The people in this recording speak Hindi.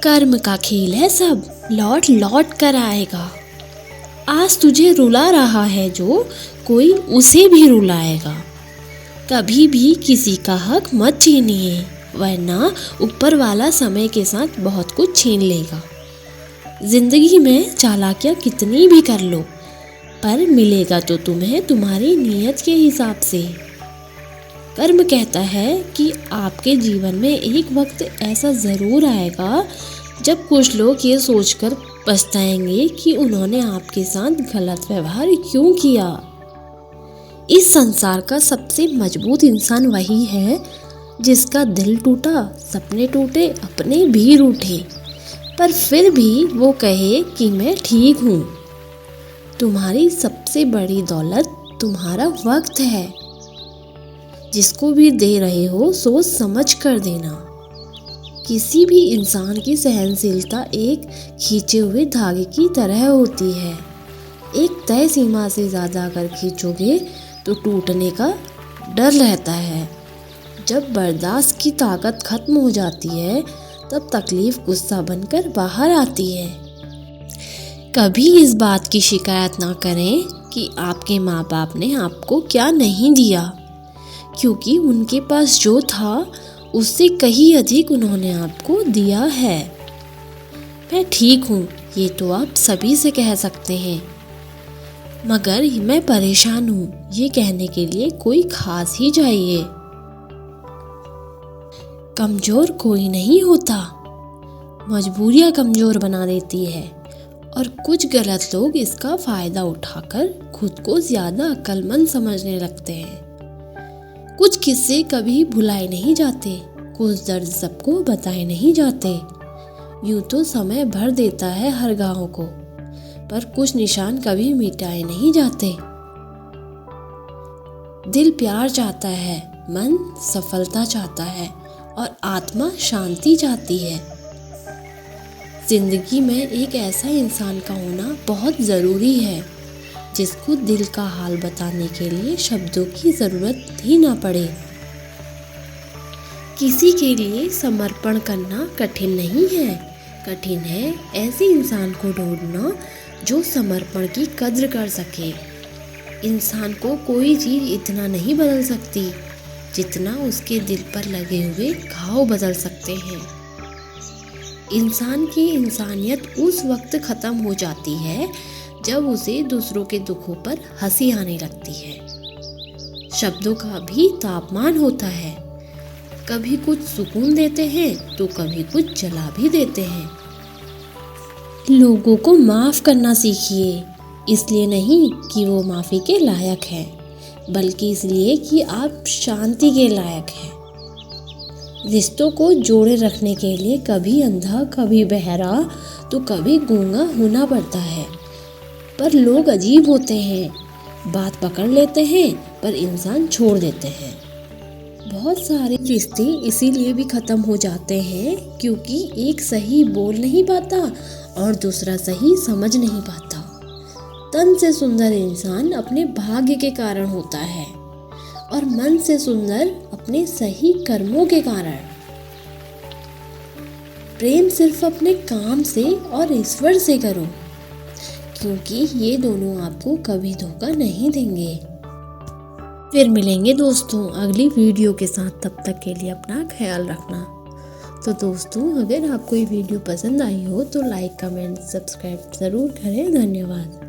कर्म का खेल है सब, लौट लौट कर आएगा। आज तुझे रुला रहा है जो, कोई उसे भी रुलाएगा। कभी भी किसी का हक मत छीनिए, वरना ऊपर वाला समय के साथ बहुत कुछ छीन लेगा। जिंदगी में चालाकियाँ कितनी भी कर लो, पर मिलेगा तो तुम्हें तुम्हारी नीयत के हिसाब से। कर्म कहता है कि आपके जीवन में एक वक्त ऐसा ज़रूर आएगा जब कुछ लोग ये सोचकर पछताएंगे कि उन्होंने आपके साथ गलत व्यवहार क्यों किया। इस संसार का सबसे मजबूत इंसान वही है जिसका दिल टूटा, सपने टूटे, अपने भी रूठे, पर फिर भी वो कहे कि मैं ठीक हूँ। तुम्हारी सबसे बड़ी दौलत तुम्हारा वक्त है। जिसको भी दे रहे हो सोच समझ कर देना। किसी भी इंसान की सहनशीलता एक खींचे हुए धागे की तरह होती है। एक तय सीमा से ज़्यादा अगर खींचोगे तो टूटने का डर रहता है। जब बर्दाश्त की ताकत खत्म हो जाती है तब तकलीफ गुस्सा बनकर बाहर आती है। कभी इस बात की शिकायत ना करें कि आपके माँ बाप ने आपको क्या नहीं दिया, क्योंकि उनके पास जो था उससे कहीं अधिक उन्होंने आपको दिया है। मैं ठीक हूँ ये तो आप सभी से कह सकते हैं, मगर मैं परेशान हूँ ये कहने के लिए कोई खास ही चाहिए। कमजोर कोई नहीं होता, मजबूरियाँ कमजोर बना देती है और कुछ गलत लोग इसका फायदा उठाकर खुद को ज्यादा अक्लमंद समझने लगते हैं। कुछ किस्से कभी भुलाए नहीं जाते, कुछ दर्द सबको बताए नहीं जाते। यूं तो समय भर देता है हर घाव को, पर कुछ निशान कभी मिटाए नहीं जाते। दिल प्यार चाहता है, मन सफलता चाहता है और आत्मा शांति चाहती है। जिंदगी में एक ऐसा इंसान का होना बहुत ज़रूरी है जिसको दिल का हाल बताने के लिए शब्दों की ज़रूरत ही ना पड़े। किसी के लिए समर्पण करना कठिन नहीं है, कठिन है ऐसे इंसान को ढूंढना जो समर्पण की कद्र कर सके। इंसान को कोई चीज़ इतना नहीं बदल सकती जितना उसके दिल पर लगे हुए घाव बदल सकते हैं। इंसान की इंसानियत उस वक्त ख़त्म हो जाती है जब उसे दूसरों के दुखों पर हंसी आने लगती है। शब्दों का भी तापमान होता है, कभी कुछ सुकून देते हैं तो कभी कुछ जला भी देते हैं। लोगों को माफ़ करना सीखिए, इसलिए नहीं कि वो माफ़ी के लायक हैं, बल्कि इसलिए कि आप शांति के लायक हैं। रिश्तों को जोड़े रखने के लिए कभी अंधा, कभी बहरा, तो कभी गूंगा होना पड़ता है। पर लोग अजीब होते हैं, बात पकड़ लेते हैं पर इंसान छोड़ देते हैं। बहुत सारे रिश्ते इसीलिए भी ख़त्म हो जाते हैं क्योंकि एक सही बोल नहीं पाता और दूसरा सही समझ नहीं पाता। तन से सुंदर इंसान अपने भाग्य के कारण होता है और मन से सुंदर अपने सही कर्मों के कारण। प्रेम सिर्फ अपने काम से और ईश्वर से करो, क्योंकि ये दोनों आपको कभी धोखा नहीं देंगे। फिर मिलेंगे दोस्तों अगली वीडियो के साथ, तब तक के लिए अपना ख्याल रखना। तो दोस्तों अगर आपको ये वीडियो पसंद आई हो तो लाइक, कमेंट, सब्सक्राइब ज़रूर करें। धन्यवाद।